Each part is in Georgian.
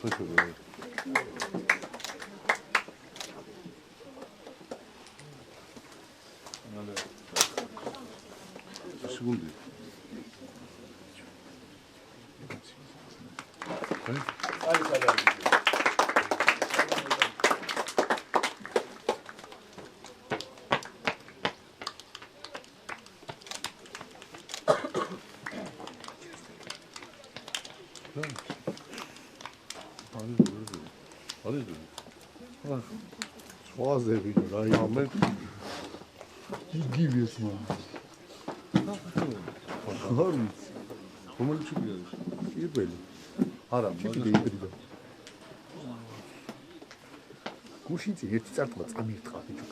Sekunde. Swazები რა იმენ იგივეს მან ხარიც რომელიც იგი არის პირველი არა მაგარი იბრიდა გუშინი ერთი წარტყვა წამირთხა ბიჭო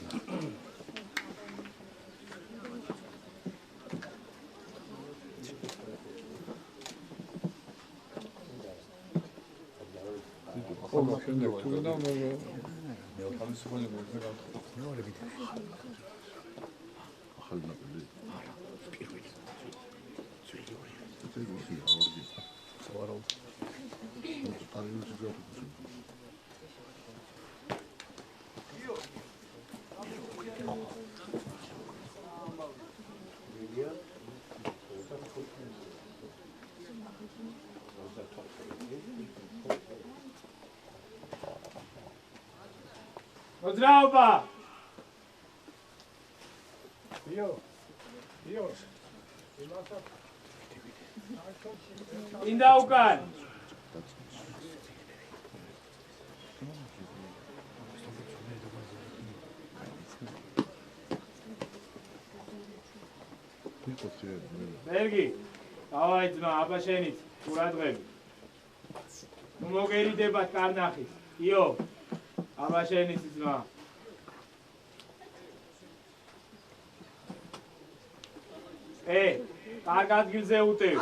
Zdravba! Indaukan! Bergi, davai dzma, aba shenit, quradghები. Nu mogeridebat karnaxis. Io. aba shenit dzma. კარგ ადგილზე უტევ.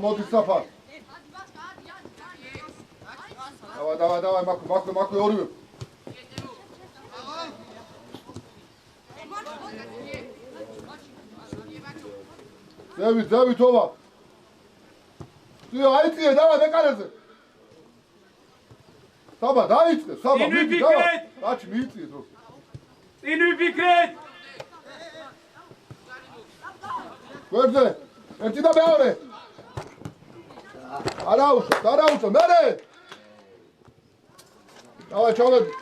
Amodi Safar. Давай, Маку, ორივე. Давид, ова. აიწიე, давай, მეკარეზე. საბა, დაიწყე, საბა, მიდი, давай. რაჩი, მიიწიე დრო. წინ ვიფიქრეთ. გვერდზე, ერთი და მეორე. არაუშო, მერე! დავай, ჩავედი.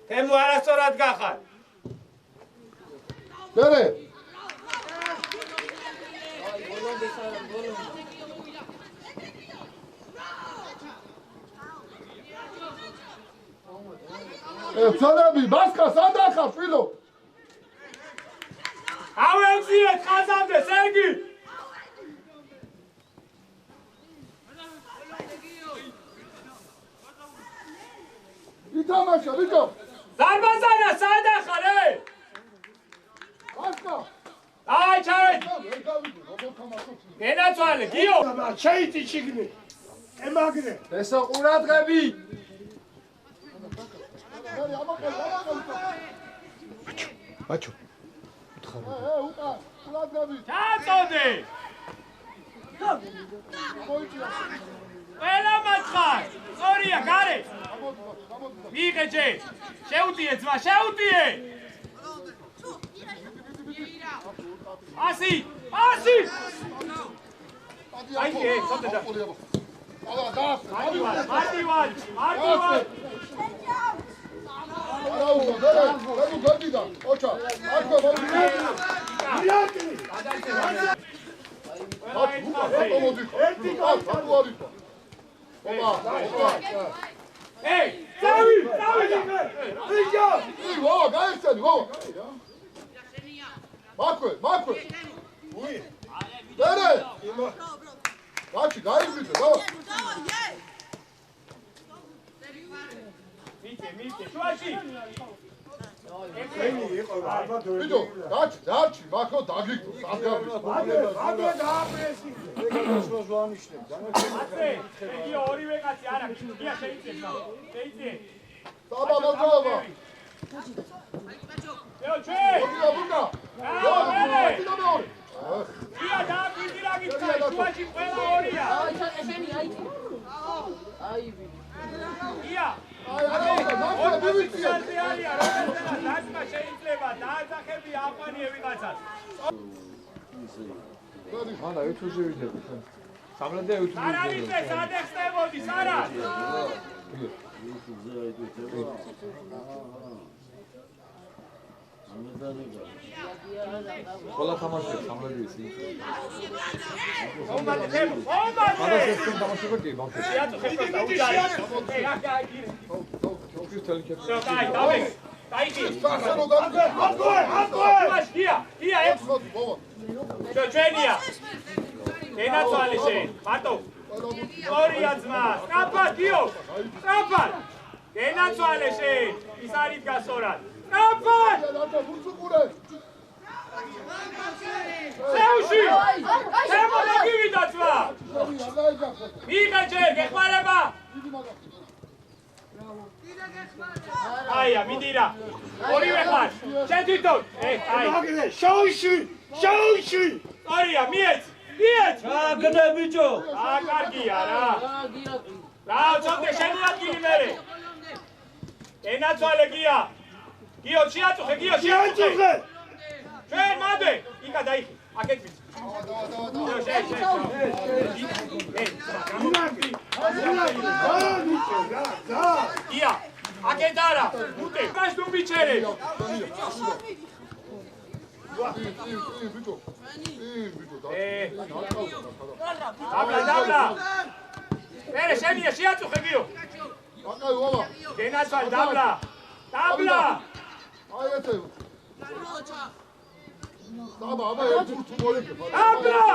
თემო არასწორად გახარ. მერე! ცოლები, მასკა სადახა, ფილო! ავეგზიეთ ხაზამდე, სერგი! ითამაშა, ბიჭო! ზარბაზანა, სადახა, რე! მასკა! აი, ჩავედი! გენაცვალე, გიო! შეიტი შიგნი! ემაგრე! ესო ყურადღები! ბაჩო. უკან, ყურადღები. ჩაწოდე! ყველა მაცხარ! სწორია, გარე! მიიღე ჯე! შეუტიე ძმა, შეუტიე! ასი! აი, ცოტა და. მარტივად! არაუშო, დედა, ოჩა, აკო მომიდია. იაკი! ერთი კაცი. ოპა. ეი, წავი! ვიჯო! ვავა, გაიხსენი, ვავა. მაქვე. უი! დერე! ვაჩი, გაიღვიძე, ვავა. მიწე, შუაში! ენი იყო ალბათ ბიჭო, დაჩი, მაქრო დაგიგდო, სადგარი. ადრე დააპრესი. აცე, ეგიო ორივე კაცი არა, გია შეიძლება. საბა მოძრაობა. ეო, ჩვენ! ბუნა. გია დააკვირდი რა გიქცარი, შუაში ყველა ორია. გია! დაწყა შეიძლება, დააწახები აყვანიე ვიღაცას. ანა, ეთუზე ვიდები. სამლადე ეთუზე. არა ვიცე, სად ეხსნებოდი, სარად? ყველა თამაშებს სამლადე ისი. ხომადე! მაგას თამაშობა კი, ბავშვი. შეაწუხე პროსტა უჯარი. ეი, ახლა იგივე. დავე. დაიჭი. სახსენო გამიგე. ატყუე! გია, ეს ჩვენია. ენაცვალე შენ, მარტო. ორია ძმა, სწრაფად გიო. სწრაფად. ენაცვალე შენ, ის არის გასორად. სწრაფად. ზეუში! ზემო მოგივიდა ძმა. მიიღე ჯერ, გეხმარება. აია, მინდირა. ორივე ხარ. შენ თვითონ. აი. მაგრე, შოუში! ორია, მიეც. გდა ბიჭო. კარგია რა. რა, ცოტა შემოადგილი მერე. ენაცვალე გია. გიო, შეაწუხე. ჩვენ მადე. იქა დაიხი. აქეთ ვიცი. შენ. გია. აქეთ არა. უტე, გას თუ მიჩერე. დაბლა. მერე შენია შეაწუხე გიო. აკაი ვავა. გენაცვალ დაბლა. აი ესე. საბა, აბა ერთი თუ მოიგე. დაბლა.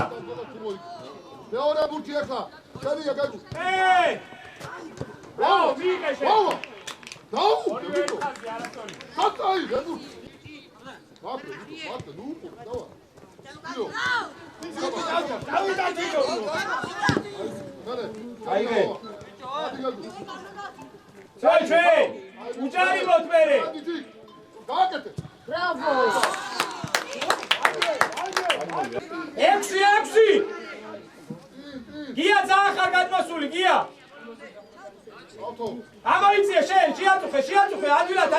მეორე ბურთი ახლა. შენია გაიგო. ვაუ, მიიღე შენ. ვავა. დაუ. ორივე ხაზი არასწორი. ხატაი, რებუ. მარტო, ნუ, დავა. აიგე. ჩვენ, უჯარი მოტმერე. გააკეთე. Bravo! 6! გია ძალიან ხარ გადმოსული, გია. ამოიწია შენ, შეაწუხე, ადვილად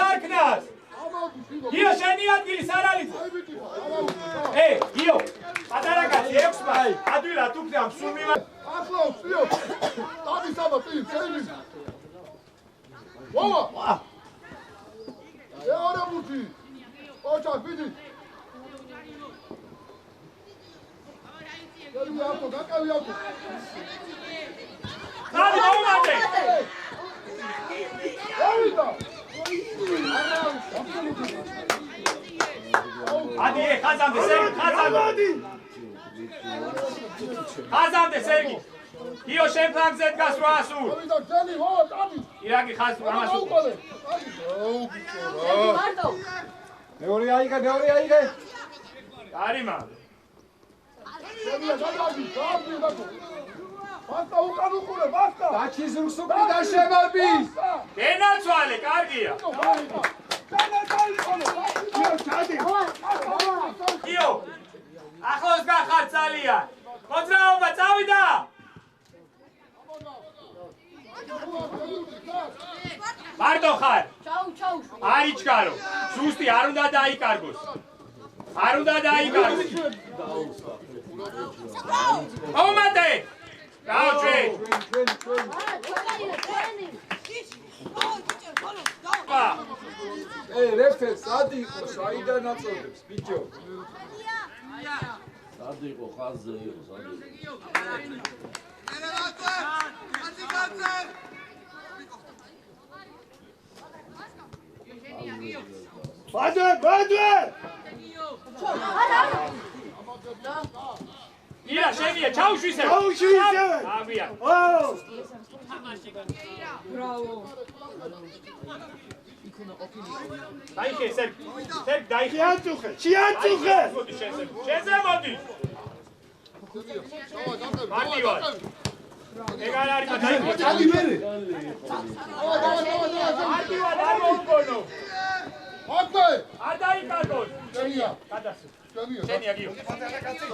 არქნას. გიო, შენი ადგილი სარალიც. გიო, პატარა კაცი 6-მა, ადვილად უკვე ამ სულ მივა. ახლავს, იო. დადი საბა, წელი. ვავა. მეორე ბურთი. ოჩა, ვიდი. დაკავი ავტო. დადი მომატე. დავიდა. ადი, ხაზამდე, სერგი. გიო, შენ ფლანგზე დგას 800. დავიდა, ძელი, ვავა, დადი. ირაკი ხაზ 800. Marto! მეორე აიღე. არიმა. შენია გადადი, დაკო. ბასტა უკან უყურე, ბასტა. დაჩი ზურგს უკიდან შემარბის. გენაცვალე, კარგია. გიო, ახლოს გახარ ძალიან. მოძრაობა, წავიდა. მარტო ხარ. Ciao! არიჩქარო. ზუსტი არ უნდა დაიკარგოს. მომატე. გავჩვე. რეფე, სად იყო? საიდან აწოდებს, ბიჭო? სად იყო, ხაზზე იყო, სად იყო. ირა შენია ჩაუშვისე აგვია დაიხე სერგ დაიხე შეაწუხე შეზე მოდი მარტივად ეგარ არის დაიხე წადი მერე მარტივად არ მოუგონო არ დაიკარგოს გადასულ შენია გიო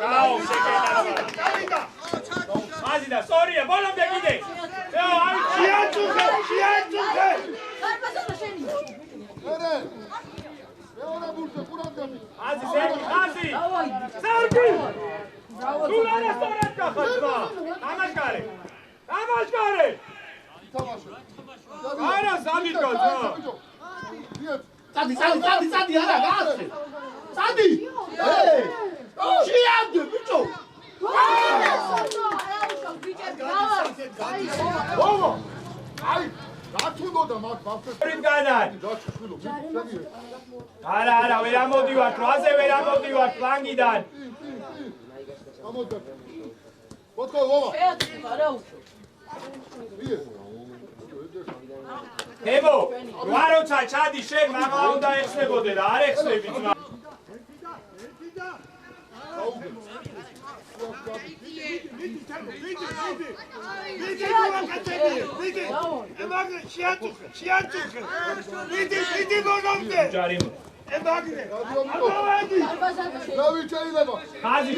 რაო შეკედა მაზიდა სწორია ბოლომდე კიდე შეაწუხე აზი სერგი თუ არა სწორად გახაჭმა ამაშკარე არა სამიდგო წადი არა გააცე წადი შეამდე ბიჭო არა ვერ ამოდივართ რაზე ვერ ამოდივართ ფლანგიდან ებო ვაროცა ჩადი შენ მაღლა უნდა ეხსნებოდე და არ ეხსნები ძმა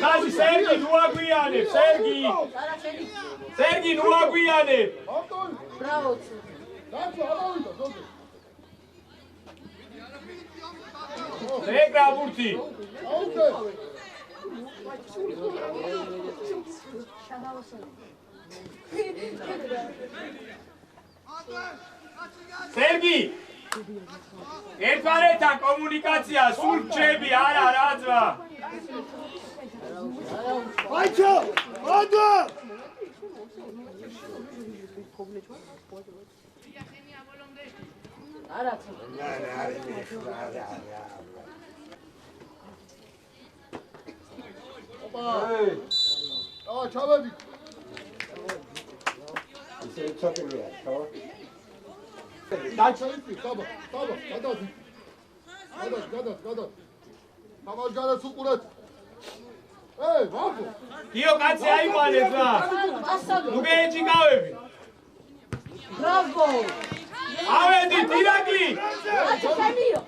ხაზი სერგი ნუ აგვიანებ სერგი ნუ აგვიანებ ეგრა ბურთი სერგი ერთმანეთთან კომუნიკაცია სულ რჩები არა რაძვა ბაჭო მოდო არა ჩავედი ისე ჩაკერია ჩავა დაჩაიწი ხაბა გადადი თამაშ გარეთ უყურეთ ვახო გიო კაცი აიყვანეთ რა ნუ გეჯიკავები ბრავო ავედით ირაკლი აჩხემიო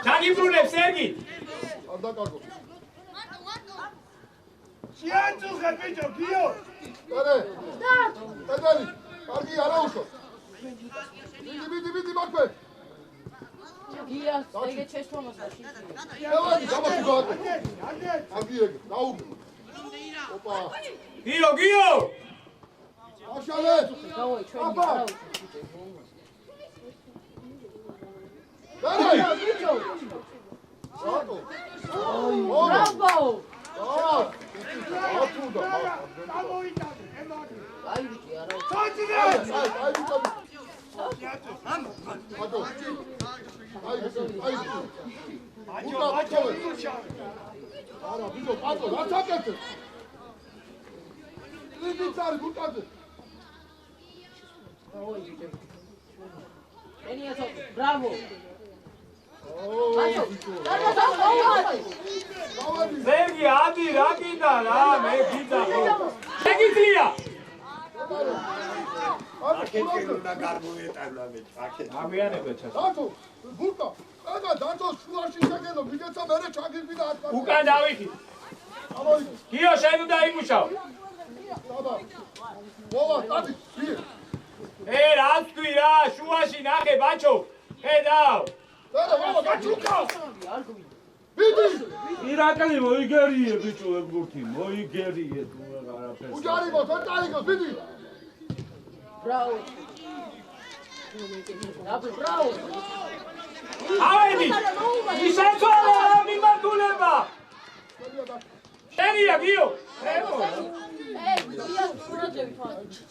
ჩაგიბრუნებ სერგი არ დაკარგო შეაწუხე ბიჭო გიო დადალი კარგი არაუშო მიდი მაქვე გიას ეგე ჩესვამოსაში ევანი გამოგიგოთ აგიეგ დაუგე ოპა გიო აშალე გავაი ჩვენი აბა. ბიჭო რატო ბრავო აი ბიჭი არა Bravo! სერგი ადი რა კიდა რა მე გიძახო შეგიძლია უნდა გარმოეტანა მე აქეთ ამიანებდა ჩას დათო ბურკა და დათო შუაში შეგელო მიგეცა მე ჩაგიგვიდა ათქვა უკან დავიხი გიო შენ უნდა იმუშავ დაბა მოვა ტადი რას თქვი რა შუაში ნახე ბაჩო ხედავ და მოვა გაჩუკა ბიდი ირაკლი მოიგერიე ბიჭო ეგ ბურთი მოიგერიე თუ არაფერს უჯარი მოთო ტაიგო ბიდი Bravo! Bravo! ავედი ისეცვალა მიმართულება შენია გიო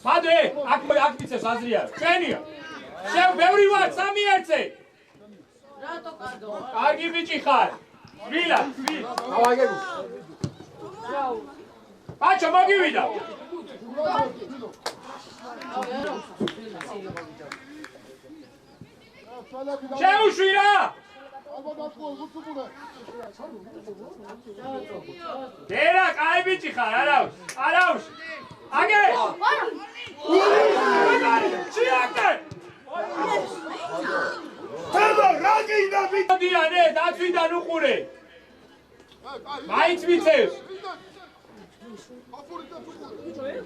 სადე აქ მიცეს აზრი არა ჩვენია შენ ბევრი ვარ 3 ერთზე რატო კარგო კარგი ბიჭი ხარ ვილა ავაგები ბაჭო მოგივიდა შეუშვი რა დერა კაი ბიჭი ხარ არაუს აგე ჩიაკე თემო რა გინდა დიანე დაცვიდან უყურე მაიც ვიცევს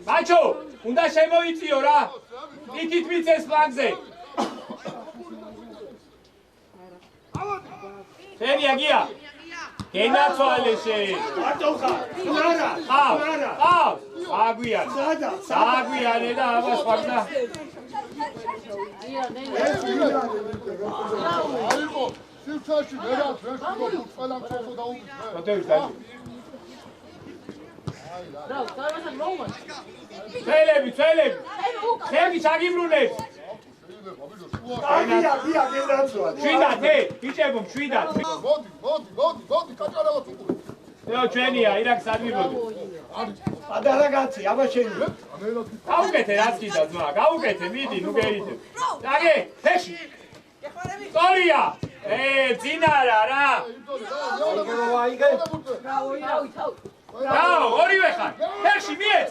ბაჭო უნდა შემოიწიო რა იქით ვიცეს ფლანგზე შენი აგია გენაცვალე შენ მარტო ხარ არა ყავს საგვიანე და ამას ხარდა აიყო სივრცეში ვერას ვერშულო ყველა მსოფლო დაუბრუნდა რატოვის დაი ბრაუ დავასან რომან წელები შენი ჩაგიბრუნებს აგია გენაცვალე შვიდათ ბიჭებო შვიდათ მოდი კაჭარავად უყურე ეო ჩვენია ირაკს ადმიბოდი ადარაგაცი აბა შენი გაუკეთე რაც კიდევ ძმა გაუკეთე მიდი ნუ გერიდე დაგე ფეში სწორია ძინარა რა რაო ორივე ხარ ფეში მიეც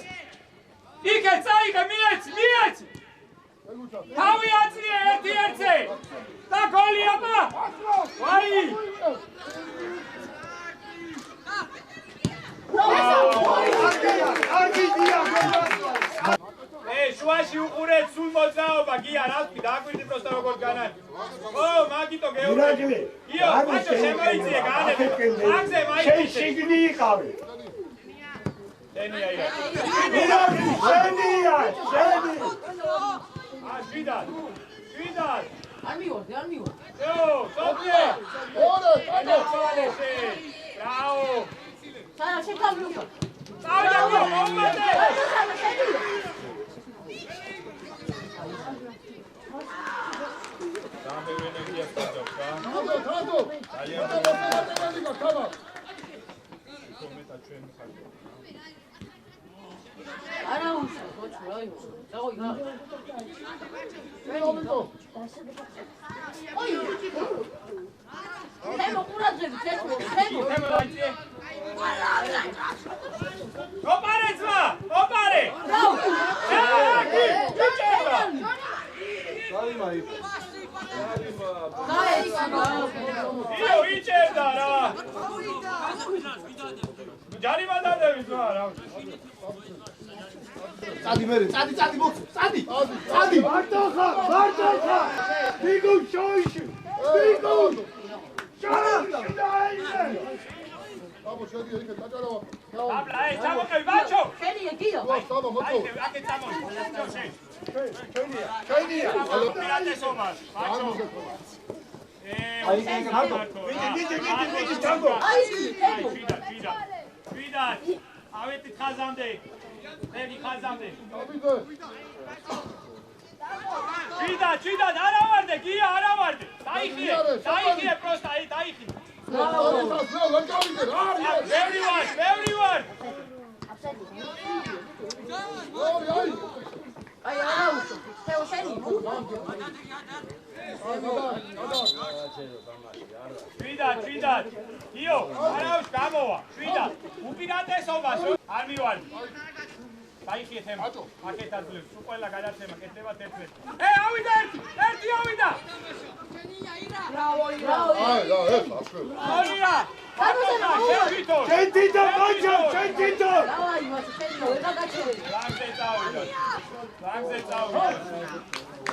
იქე წაიღე მიეც თავი აწრია ერთი ერთზე და გოლი აბა ვაი შუაში უყურეთ სულ მოძრაობა გია რა თქვი დააკვირდი პროსტა როგორ განან ო მაგიტო გეუბნები გიო ბაჭო შემოიწიე განები მაგზე მაიჩი შეგნი იყავი შენია ირა შენია შვიდად არ მივორდი ო სოფიე ორე კაჭალეში ბრავო სანა შეკავი უკვე წავიდა მომადე დამბევ ენერგიას გაწევს რა თანდო არა უშო ბოჭო რა იყო წავი რა ოი თემო ყურაძები თემო აიწე ოპარე ძმა ოპარე რაუ იჭერდა რა ჯარიმა დადები ძმა რა წადი მარტო ხარ ბიგო შოიში აბო შედი იქ კაჭარავა აბლა ჩამოყევი ბაჭო შენია გიო საბა მოწო აკე ჩამოყევი შენია პირატესობას ბაჭო ვიდი ჩამო შვიდათ ავეთი ხაზამდე მერი ხაზამდე აბიდე შვიდათ არა ვარდე გია არა ვარდე დაიხიე პროსტა დაიხიე ბევრი ვარ აი არა უშო თეო შენი შვიდათ გიო არავს გამოვა შვიდათ უპირატესობას არ მივარდი დაიხიე თემა აკეთ აძლევს თუ ყველა გადაცემა კეთდება თერთმეტი ავიდა ერთი ავიდა ბრავო აი რა ეს აშენ ორია შენ თვითონ ბაჭო შენ თვითონ დავაი მას შენი ვეღარ გაჩერდი ლანგზე წავიდა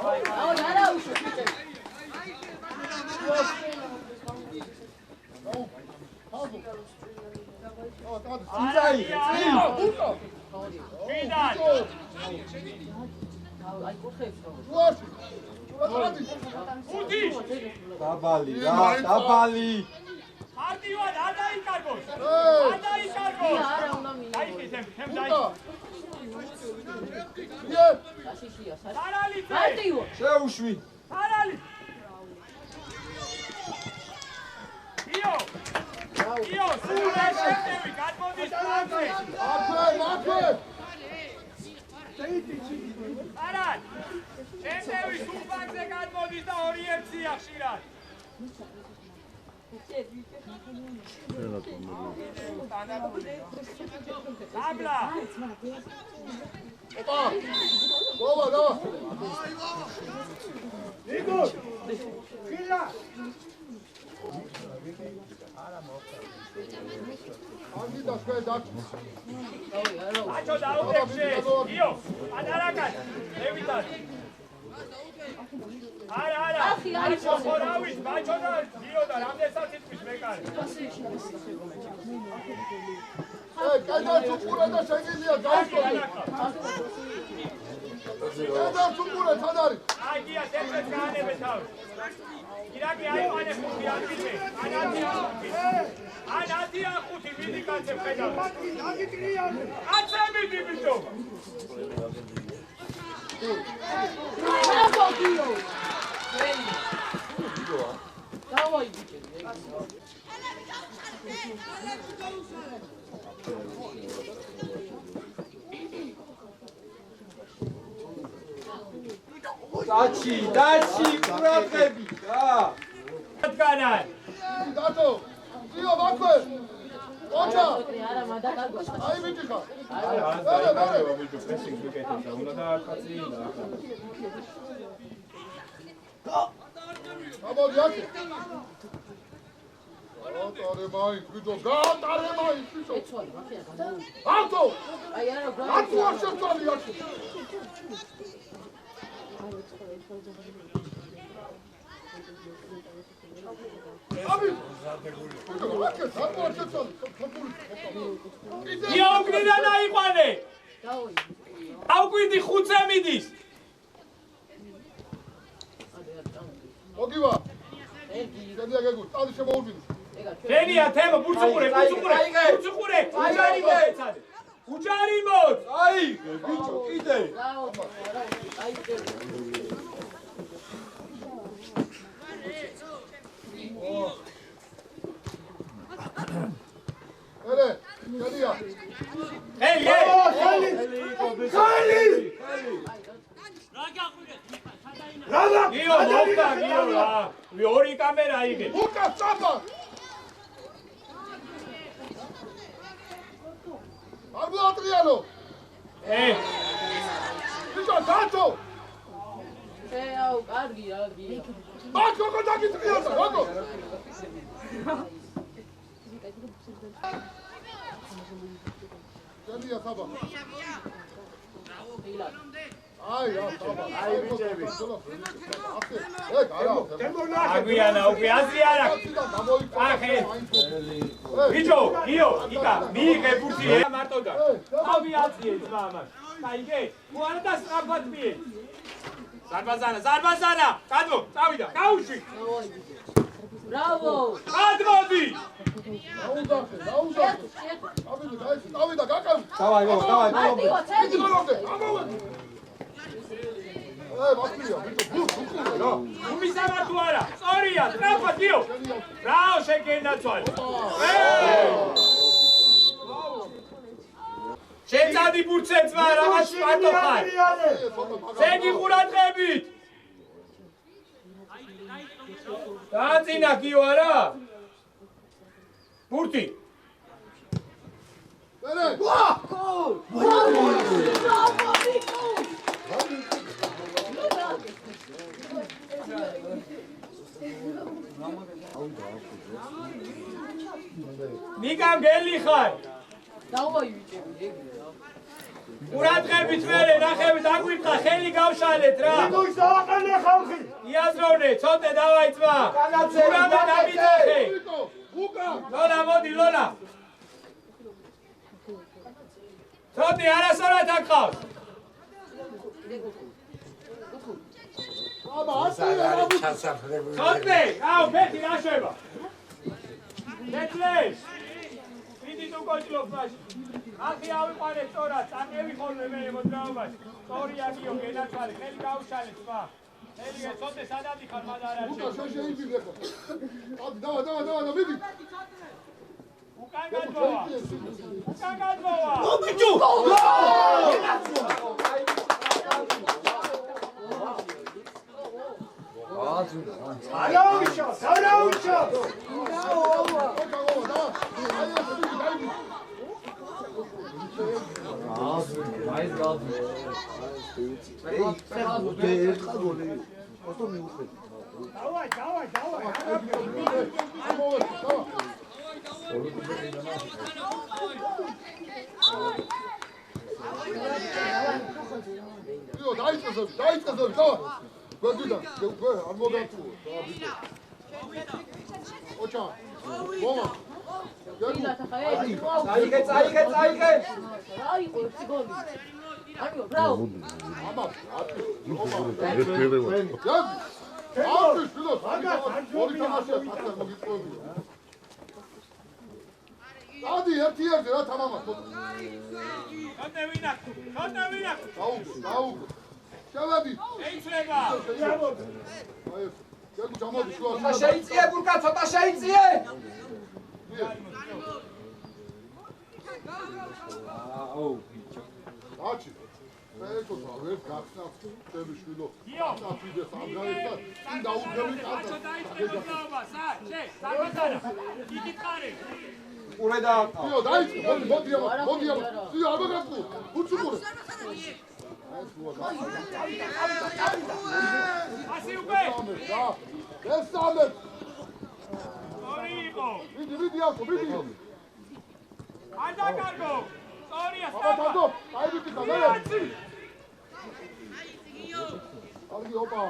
აი არა უშო ბიჭო აი კურხებს დაბალი მარტივად არ დაიკარგოს არა უნდა მინდა დაიხი თემ დაიხი საშიშია, საშიშია. სარალიცე. მარტივო. შეუშვი. სარალი. იო. იო, სულ არ შევდები, გადმოდის ფლანგზე. აქვე. არან. შევდები სულ ფლანგზე გადმოდის და 2-1-ია ხშირად. აბლა. მოვა და. იგორ. ხილა. ამი და შე დაჭ. აჩო დაუგებშე. იო, ადარაკან. ლევიტან. არა. აჩო ხორავის, ბაჩო და იო და რამდენსაც იტყვის მეკარე. კაიდა ჩუქურა და შეგიძლია გაუსწორი. კაიდა ჩუქურა თან არის. აი გია თეთრად გაანებე თავს. ირაკი აიყვანე ხუთი ადგილზე. ანათია ხუთი მიდი კაცებ ხედავ. კაცე მიდი ბიჭო. გიო. დავაი ბიჭო. დაჩი, ყურადღები რა. რადგანან? დათო. იო ვაქვე. ოჩა. არა მადაკარგო. აი ბიჭი ხარ. ამოდი აქ. გატარე მაინც ბიჭო, გატარე მაინც ბიჭო. ეცვალი მახია გამო. ავტო. აი არა გრა. ათუ არ შეცვალი აქ. აბი. აქ ათუ არ შეცვალი. იო უკნიდან აიყვანე. დავაი. ავკვიდი ხუთზე მიდის. მოგივა. შენია გეგუ, წადი შემოუძინე. შენია თემო, ბურცუყურე. უჯარი მოეცადე. უჯარი მოც. აი, ბიჭო, კიდე. აი ერე, შენია. ელი! გიო მოვდა გიო რა. ორი კამერა იგე. უკა წაბა. არ მოატრიალო. ბიჭო, დათო. შეაუ კარგი რა გია. აქ როგორ დაგიტრიალდა, როგორ? შენია საბა. აი რა საბა. აი ბიჭები. აგვიანა უკვე აზრი არა. ახე. ბიჭო, გიო, იკა, მიიღე ბურთი მარტო და. ავი აციე ძმა ამას. კაიგე, მოარა და სწრაფად მიე. ზარბაზანა, გადმო, წავიდა, გაუშვი. ბრავო. გადმოდი. დაუზახე. აბი დაიწყე, წავიდა, გაკავი. დავაი, მარტივო წელი. ვასპირია, ბიჭო, ბურთ უკურე რა. უმისამა თუ არა, სწორია, სწრაფად გიო. რაო შეგენაცვალე. შეცადი ბურთზე ძმა, რაღაც სპარტო ხარ. ზეგი ყურადღებით. დააწინა გიო არა? ბურთი. ერე, ნიკამ გელი ხარ. დავაი ბიჭები ეგ. ყურადღებით მერე ნახევით აგვიწყა ხელი გავშალეთ რა. ის დავაყენე ხალხი. იაზროვნე, ცოტე დავაი ძმა. ურამე დამიწახე. ბიჭო, უკა. ლოლა მოდი ლოლა. ცოტე არასწორად აკყავს. აბა, ასწრაფა. ცოტე, აუ, მეტი რა შვება. მეტლეს. ვიდი თუ მოგოჭლობს მაშინ. ახი ავიყვანე სწორად, წამები ხოლმე მე მოძრაობაში. სწორია გიო, გენაცვალე, ხელი გაუშალე თვა. ხელი გეცოდე სადადი ხარ მაგ არ არის. უკან შეიძლება. დავა, მიდი. უკან გადმოვა. უკან გადმოვა. ობიჯუ! დაიწყეს, დავა. გვერდიდან, არ მოგართუო. ოჩა. მომა. წაიღე. აიყო ერთი გოლი. ამიო, ბრავო. აბა, ეს პირველი. არის ფილო, ორი თამაშია ფასად მოგიწევია. დადი ერთ-ერთი რა თამამად. ხოთე ვინა. დაუ. შევედი. ეიცლება. აი, გეგუ ჩამოდი შუა. ცოტა შეიწიე ბურკა, ცოტა შეიწიე. აუ, ბიჭო. აჩი. ეკოთა ვერ გახსნა ჩემი შვილო. გიო. აფიდეს ამგაერთა წინ დაუდგები კაცო. აჩო დაიწყე მოძრაობა, წარმატარა. იკითხარი. ყურე და გიო, დაიწყე, მოდი აბა. სი აბა გაკუ. უცუყურე. ასი უკვე. ეს სამე. ორი იყო. მიდი ახო, მიდი. არ დაკარგო. სწორია, აბა დადო, აი მიდი და მე. არგი ოპა.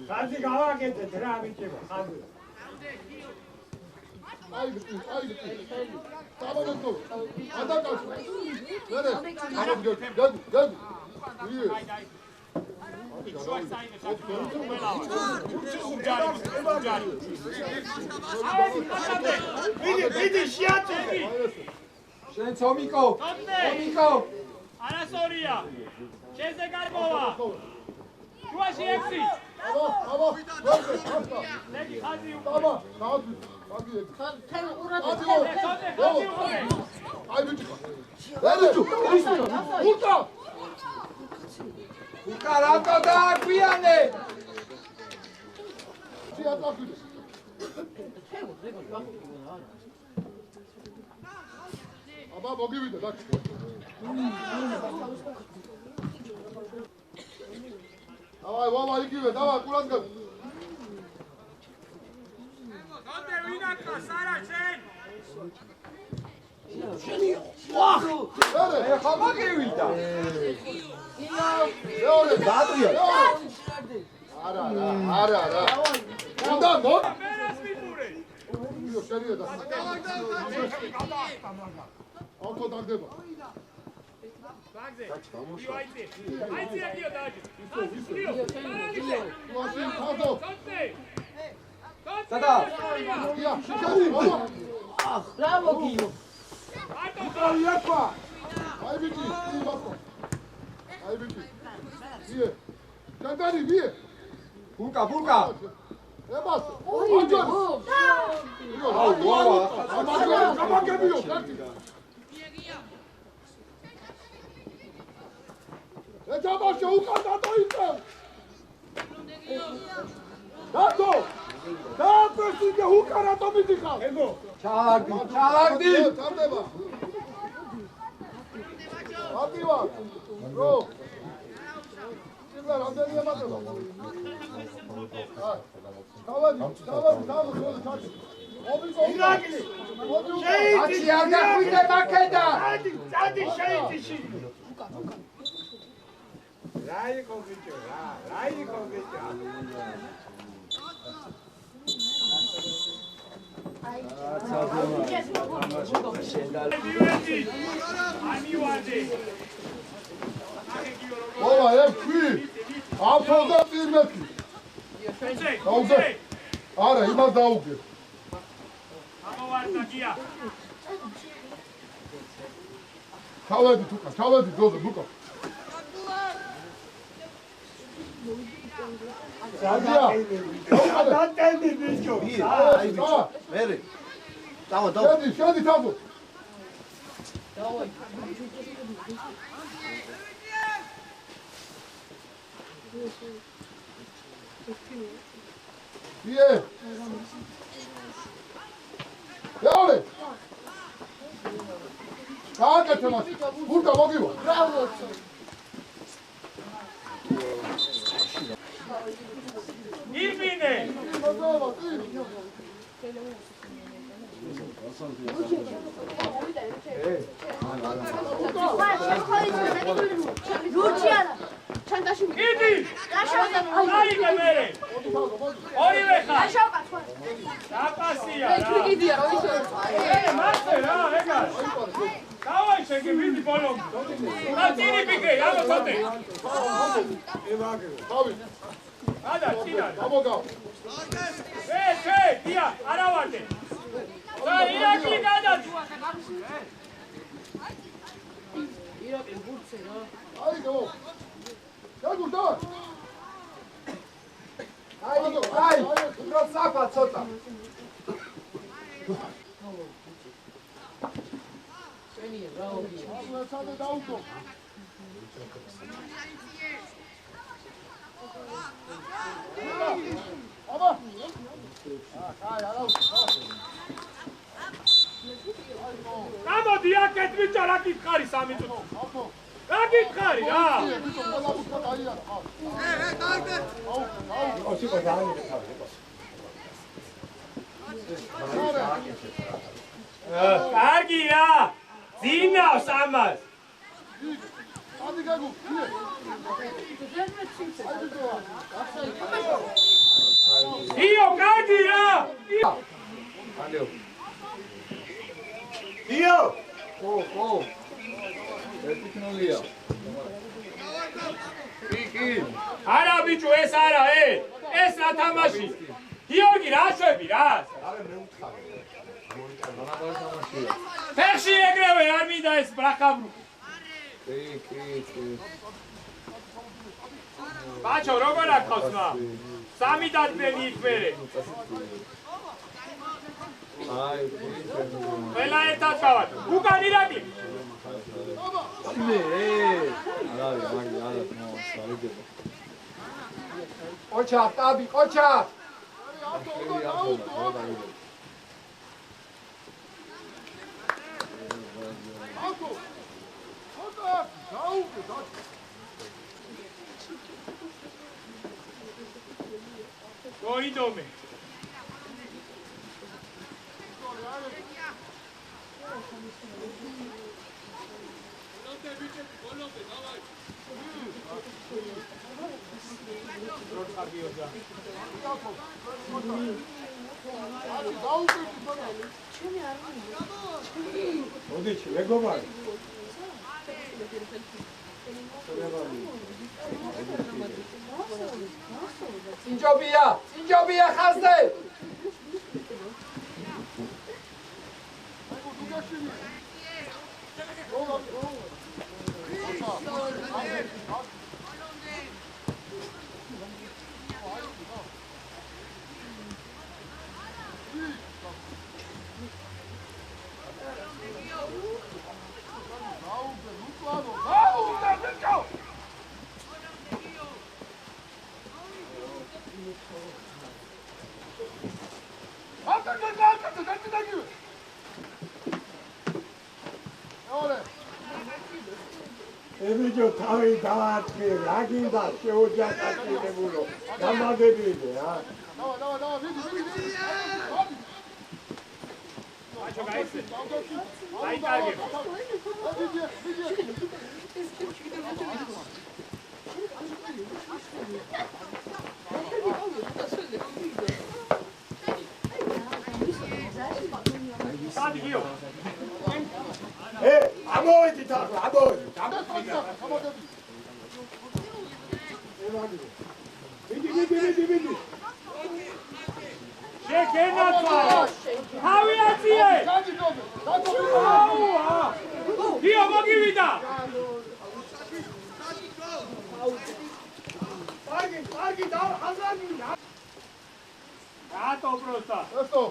ხაზი გავაკეთეთ რა ბიჭებო, ხაზი. აი მიდი. საბადო. ადაკაშო. მერე. გეგუ. იე. მიდი შეაწევი. შენ ცომიკო. არასორია. შენზე გარბოვა. შუაში ექვსი. აბა. ლეგი ხაზი უკვე. აბა, დადი. აგი ეგ. თელ ყურად აი ბიჭო. ვერეჯუ. ულტა. ბურკა რატო დააგვიანე? შეატაფილე. აბა მოგივიდა და. აი ვამა იგივე, დავა კურანდგა. ხოთე ვინაკა, სარა შენ. ვერე. ხა მაგივიდა. მეორე დაატრია. არა. უნდა მო. მერას მიყურე. იო შენია და. ავტო დაგდება. ბაგზე. აიცი აგიო დააჯი. ვაში ხაზო. ხოთე. სადა? ია, შენი მომა. ბრავო გიო. იაკვა. აი ბიჭი, იაკვა. აი ბიჭი. ვიე. განდარი ვიე. ბურკა. ებას. ოიო. გამაგებიო, კარტი. ეჯაბაშე უკან დატოიწე. დატო. დააფესიგე უკან რატომ მიდიხარ? ეგო. ჩალაგდი. წამდება. ატივა. რო. სილა რამდენია მატება? დავადი, ჩაჩი. ობიკო. ირაკლი. აჩი არ გახვიდე მაკედა. წადი შეიწიში. რაიკო ბიჭო, რაიკო ბიჭო. ოლა, ექვი. აფროდა პირმეთი. დაუგე. არა, იმას დაუგე. ამოვარდა გია. ჩავედი თუკა, ჩავედი ძოზე, ლუკა. სადია დატენდი ბიჭო აი ბიჭო მერე დავა შედი თაბო. დავაი იე. დაოლე. გააკეთე მას. გურდა მოგივა. ბრავო ირბინე. იდი. აიგე მერე. ორივე ხარ. დაპასია რა. გიდია რა ისე მაშე რა, ეგა. დავაი შეგებიდი ბოლომდე. და წინი პიკე, ამო თოთე. თავი. ადა, წინა. გამოგა. დია, არა ვარდე. და ირაკლი გადაჭ. ირაკლი გურცე რა აი გო. დაგურდა. აი, უფრო საფა ცოტა. შენი რაოდია სად დაუგო. აბა. გამოდი აქეთ ბიჭო, რა გითხარი 3 წუთი. რა გითხარი რა? კარგია. ძინავს ამას. იო, კარგი რა. ალეო. დიო ხო. ეთიკნოლია. კი. არა ბიჭო, ეს არა, ეს რა თამაში? გიორგი, რა შვები რა? ფეხში ეგრევე არ მინდა ეს ბრახაბრუ. კი. ბაჭო, როგორ აქავს მა? 3 დადბენი იქ მერე. აი, ყველა ერთად გავად. უკან ირაკლი. ოჩა, ტაბი, ოჩა. მოიდომე. ოდიჩი მეგობარი Sinjobia ხაზზე. ებიჯო თავი დააწყე რა გინდა შეოჯახაკინებულო გამაგებინე რა ბაჭო, გაიცე. დაიკარგე. სადიო. ამოვედი თავს ამოვედი ვიდი გენაცვალე. თავი აციე. აუა. დიო მოგივიდა. Pagi, da, hazani. Gato prosta. Esto.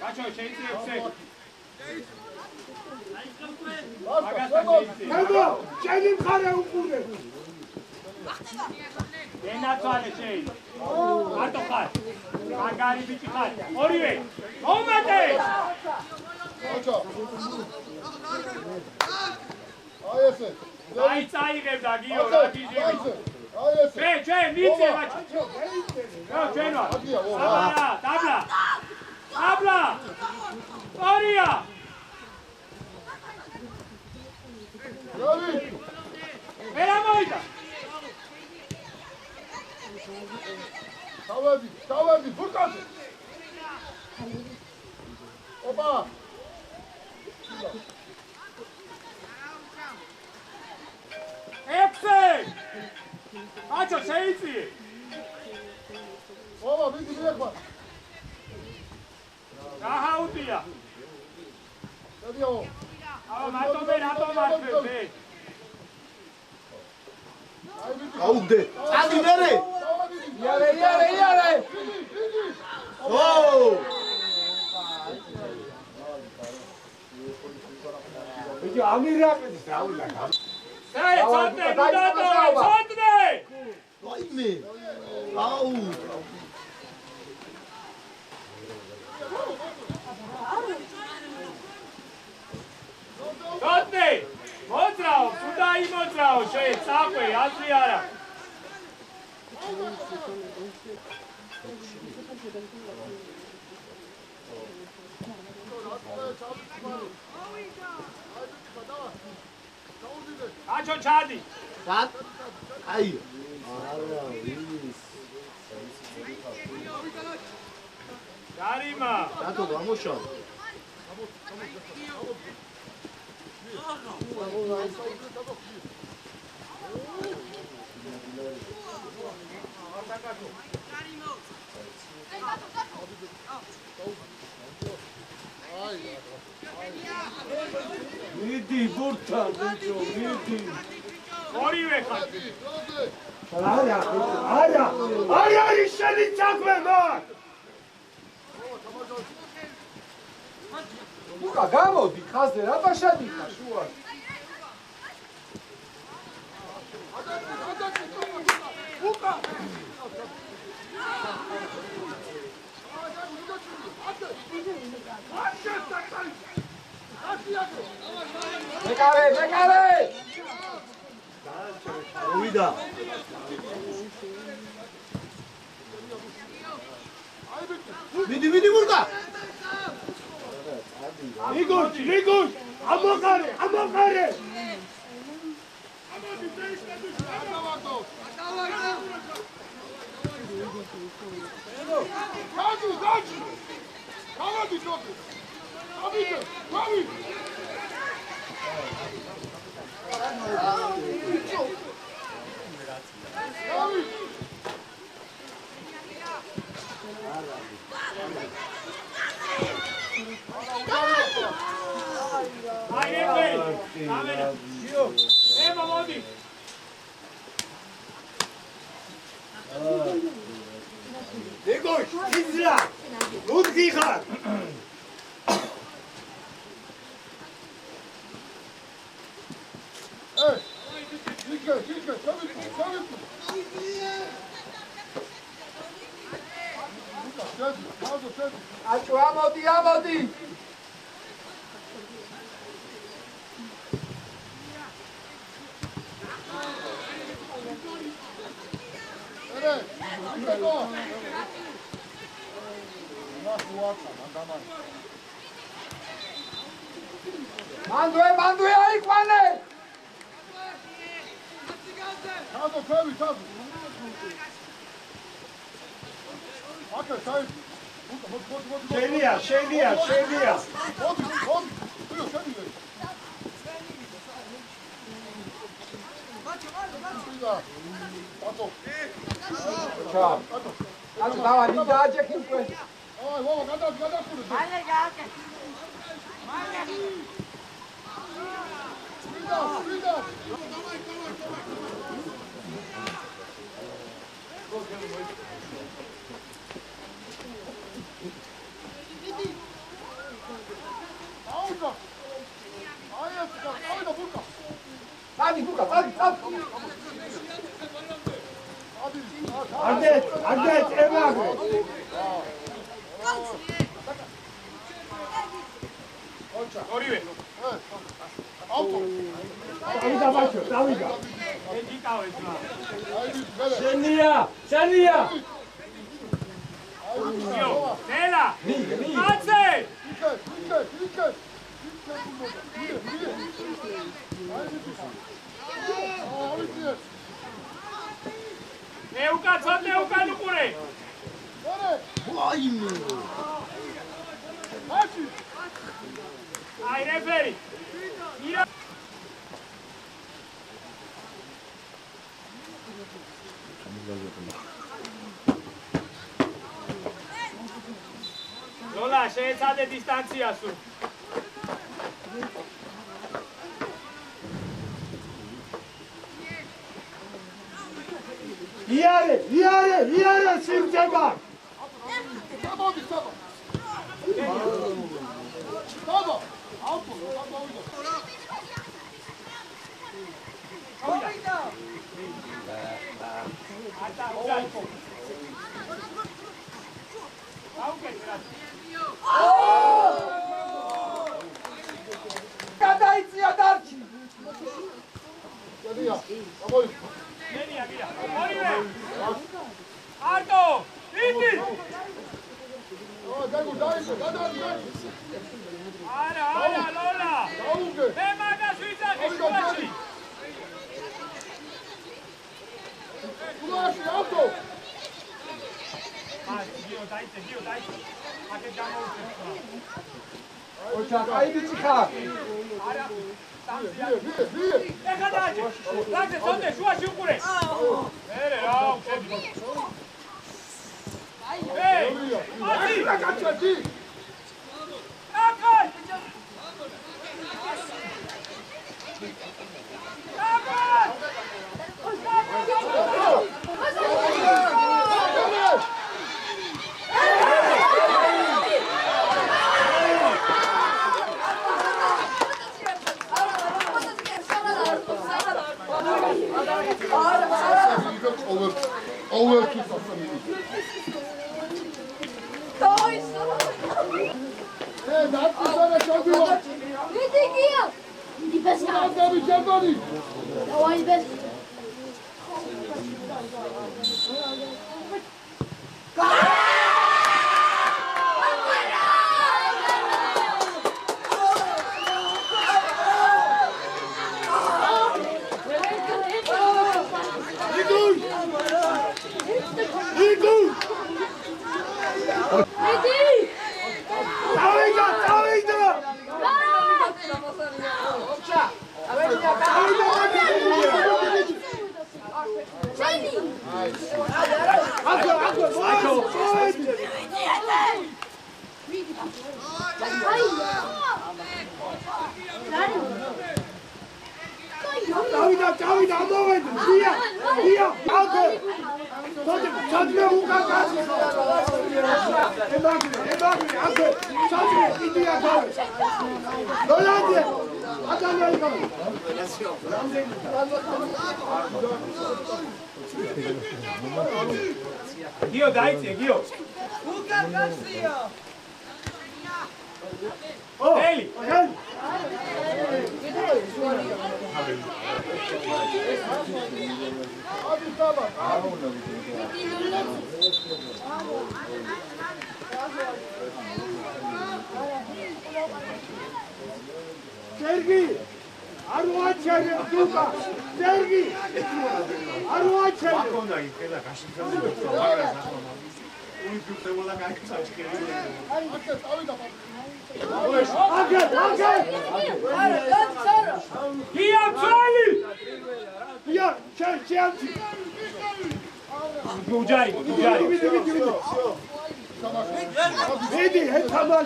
Kaço, şeysi yüksek. Ego, çelim kare ukune. Genatsuale şey. Gato kar. Magari biçi kar. Orive. Olmadı. Aça. Ayese. Ay çayıgevda giyo rakijivi. Ayese. Çe, mitse maç. Yo, çen var. Tabla, tabla. Tabla. Oraya. Yavi. Veramoyda. Tavadi, fırkası. Opa. Ekse. Aço şeysi. Baba, bir direk var. Daha utiya. Ne diyor o? Ama mato ben hato markı. აუგდე. წადი მერე. იარე. ო! ბიჭო ამირაკედის რავიდა. Hey, çotne, mudato, çotne. ვაიმე. აუ! Çotne. Modrao, kudai modrao, şey, sapı, yazı ara. Aço çadi. დად. აი. არა, ის. Garima. დადო გამოშალ. მიდი ბურთან ბიჭო, მიდი. ორივე ხარ. არა ის შენი წაგვე მაგ. უკა გამოდი ხაზზე რატო შედიხარ შუაში? უკა. მეკარე. მოვიდა. მიდი ვურკა. რიგუშ, ამოყარე. Ai, vem. Câmera. Vem, Mamodi. რიგუშ, იზრა. ლუდგი ხარ. Çike, çabuk. აჭო ამოდი. მანდვე აიყვანე. შენია. ანუ დავა მინდა აჯექი უკვე. აი, ვავა, გადახურე. მალე გააკეთე. ვიდა. აუდა. აი ეს და ბურკა. დადი ბურკა, დადი. Ande, ემაგრე. ორივე. აუტო. დავიდა ბაჭო, დავიდა. ეკიკავე ძმა. შენია. იო, ნელა. კაცე! იქე. ეუკან უყურე. აი რეფერი. ირა ლოლა შეეცადე დისტანცია სულ. იარე, სიმძება. გამოდი. ბაბა, აუტო, მოვიდა. ატა უგალკო. აუკეთე რა. გადაიწია დარჩი. გადია. გამოდი. ნენია გია. ორივე. არტო, იდი. დაიწყო, გადადი. არა, ლოლა. დაუგე. მე მაგას ვიძახი შუაში. ულაში ავტო. გიო დაიწყე. აკეთ გამოუწევ. ოჩა, აი ბიჭი ხარ. არა. ვიე. ეხა დააჭე. ლაგზე სონდე შუაში უყურე. მერე რა უჩები. ეი! ათი! გაჩვედი. აკარ! Over to გიო დაიწე, გიო. უკან გასწიო. ელი. Sergi! Arvaçere Duka! Sergi! Arvaçere! გია ცალი! გუჯარი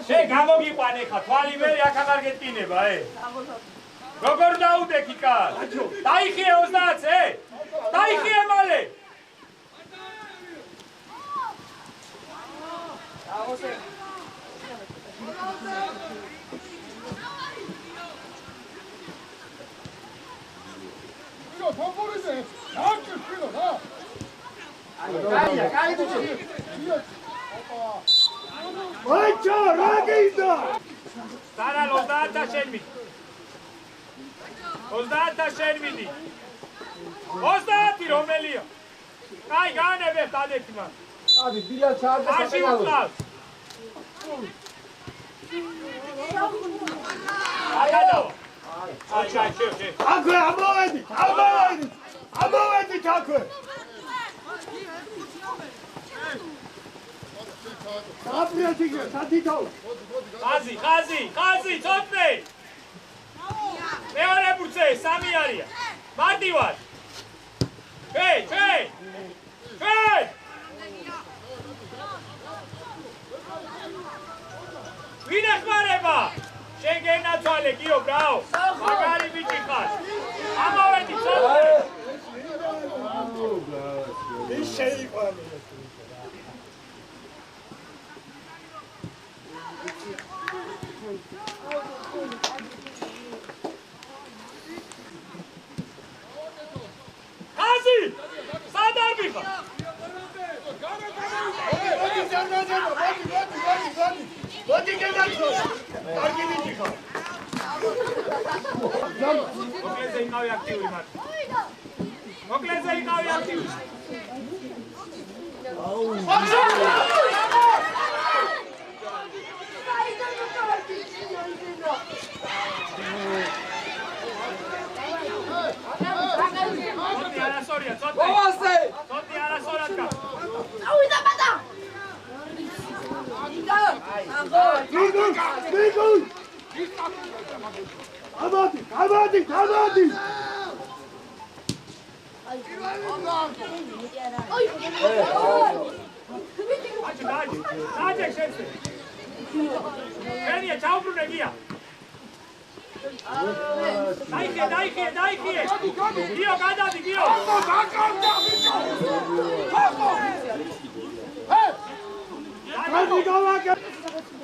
შე გამოგიყვანე ხა თვალი მე აქ აღარ გეტკინება როგორ დაუდექი კაც დაიხიე 30-ზე დაიხიე მალე Sara, los data șermini. Los data șermini. Los dati Romelio. Hai gane be tadetima. Abi bila çağırdı Aşı utlaz. Agada. Ay şey. Akı amavedi takı. Ხაზი, ცოტნე. მეორე ბურცე, სამი არია. მარტი ვარ. ჩე. ვინ ეხმარება? შენ გენაცვალე, გიო, ბრავო. მაგარი ბიჭი ხარ. ამოვედი ცოტნე. ის შეიყვანე. ხაზი! სად არ მიხარ? მოდი გენაცვალე. კარგი ბიჭი ხარ. მოკლეზე იყავი აქტიური მარტო. მოკლეზე იყავი აქტიური. Tot iară soratka. Uite, bata! Gol! Amadi! Dađe šence. Venije, čau brunegija. Dajke. Dio, gadadi, dio.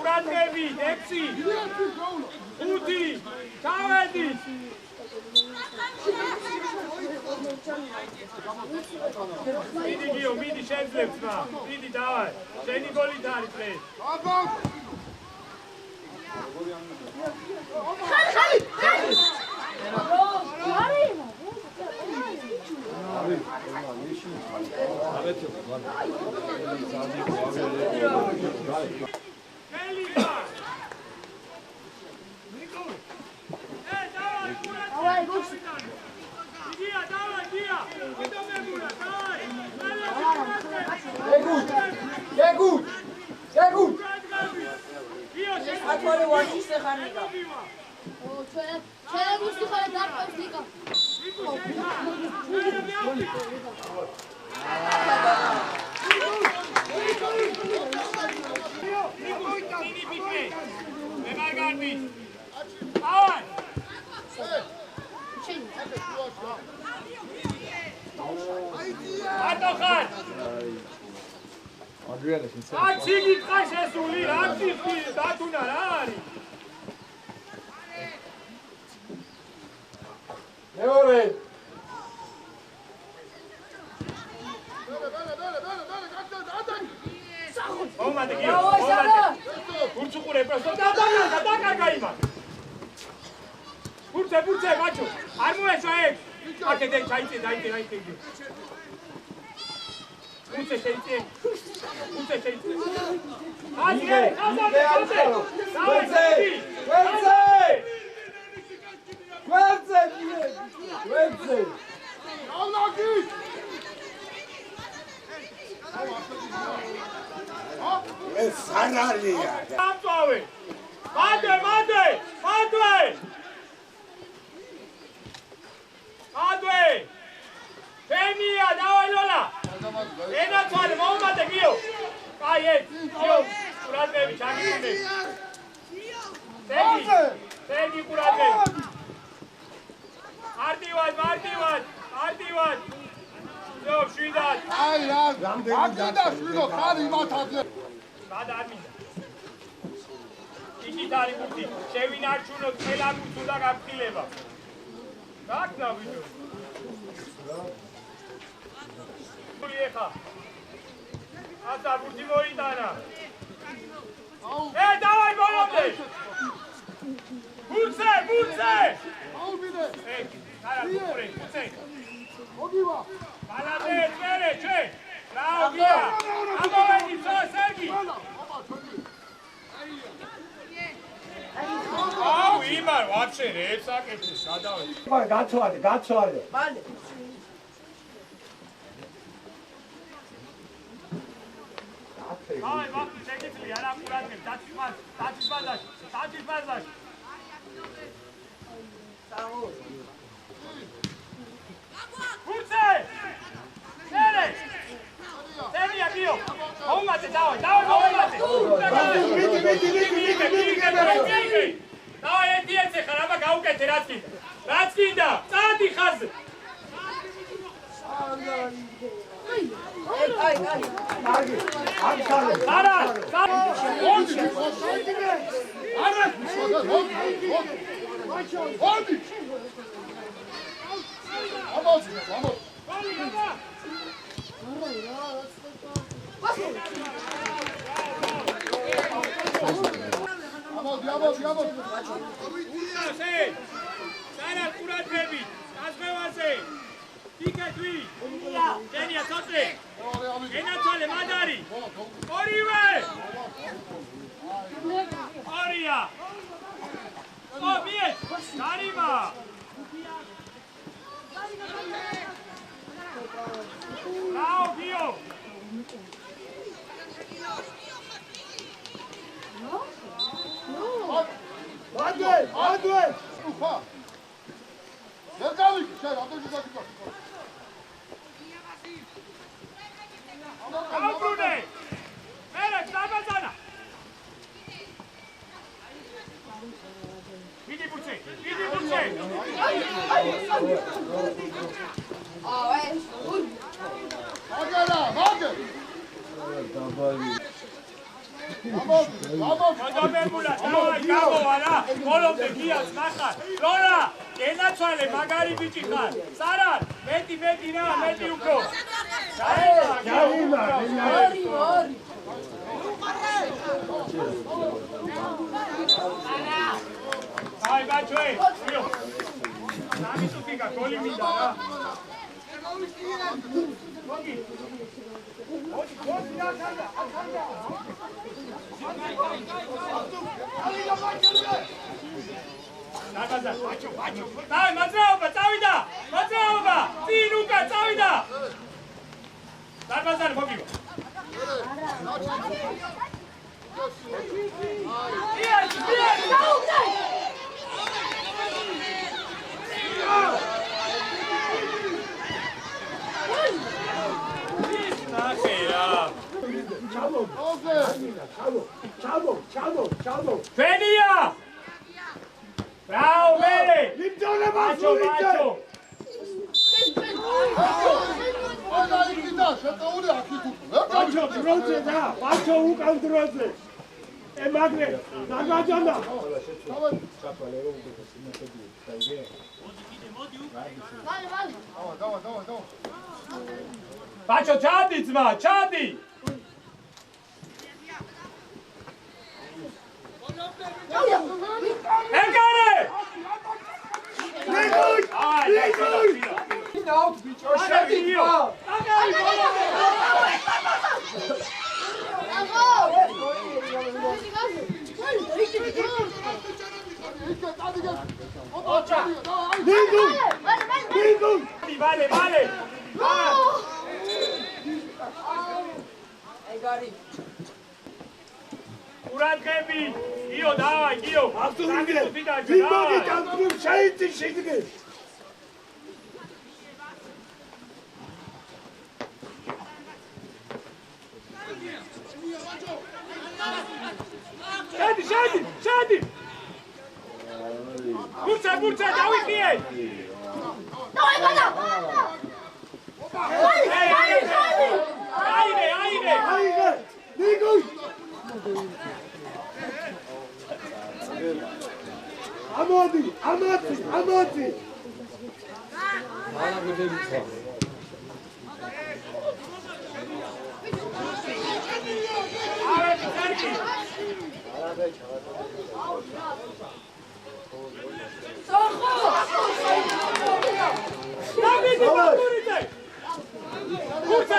Uradnevi, depsi. Uti, čavedi. Midi gio, midi šenzlepsna. Midi, davaj. Šeni goli dari prej. Atsigi qashe suli, atsigi datuna ra ari. მეორე Omade gio. Urțucure, prosto. Da, caima. Burțe, macho. Armue șoaec. Ake de çayte, dayte. Burțe şeyte. Hazre. Wedze! ეს არ არია. Amtoave. Made! ენაცვალე მოუმატე გიო აი ეს გიო ყურადღები ჩაგიუნე სერგი ყურადღები მარტივად გიო შვიდად აი რა აკიდა შვიდო ხარი მათადე სადა არ მინდა იქით არის ბურთი შევინარჩუნოთ ყველა ბურთს უნდა გაფრთხილება გაქნა ვიდეო ეხა аса ბურთი მოიტანა დავაი ბოლომდე ბურთზე აუვიდე არა ბურთზე მოგივა ბალადე წერე ჩვენ რაო გია ამოვედი სერგი აუ იმარ ვაფშე რებს აკეთე სადავე გაცვალე მალე აი ვაფშე შეგიძლი არა ყურადღებ დაჩის ბაზაში ბურთზე წერია გიო მოუმატე დავაი მოუმატე დავაი ერთი ხარ აბა გაუკეთე რაც კიდდა წადი ხაზზე აი არა Sara ყურადღები გასხვევაზე იქეთვი დენია ცოტე ენაცვალე მადარი ორივე ორია მიეთ გარიმა რაო გიო ადვე უხა ვერ გავიქი შენ რატომ შეგაკითხა აბრუნე მერე დაბაძანა დიდი ბურთზე მაგე მოდამებულა დავაი გამოვა რა ბოლომდე გიას ნახარ ლორა ენაცვალე მაგარი ბიჭი ხარ სარარ მეტი რა მეტი უფრო გაიმა აი ბაჩოე ვიო სამი თუკიკა გოლი მინდა რა მოგი დავაი მაძრაობა წავიდა წინ უკან წავიდა დარბაზარი მოგივა Venia! Bravo, bene! Bacio! აი იქიდა შეტეული აქით ბაჩო დროზე და ბაჩო უკან დროზე მაგრე დაგაჯანა დავა Bacio, ჩადი ძმა, ჩადი! ეკარე! Out, bicho, shevio. Vale. ყურადღები, გიო, დავაი, გიო. ვიმოგი კანტრულ შეიცი შეგდე ბურჩა დავიხიე. აირე. ნიგო ამოდი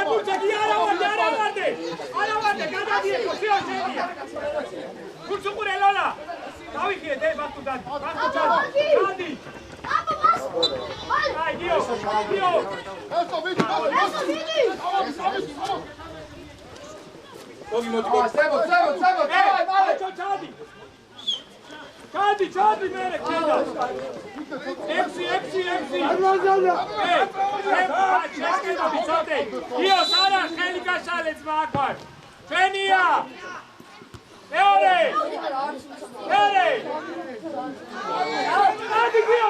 Burça, ki aravarte, gadadiye, koşuyor şehriye. Burça kure Lola. Davixie, de, bak tutan, Gadi. Ay, Dio. Eso vidi Togi motivo. Sebo, Çadi mere, Çeda. Eksi. Českeba bicote. Dio, Sara, Helika Šalec, Makvar. Čenija. Eore. Čadi, Dio.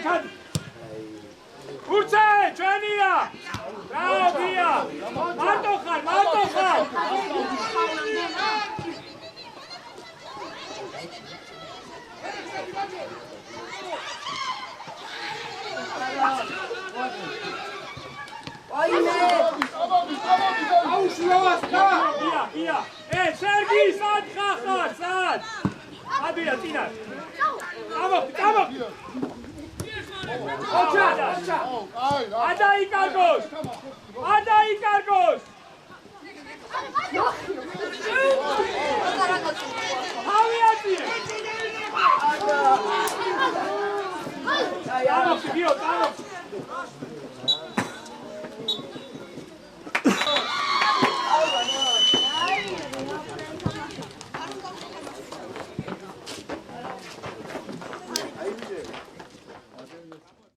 Čadi. Burça, Čenija. Bravo, Dio. Martohar. Ia. Sergi, sad, Khachar, sad. Adria, Tina. Amok. Ocha. Ada Ikargos. Haviati. Amok, Dio.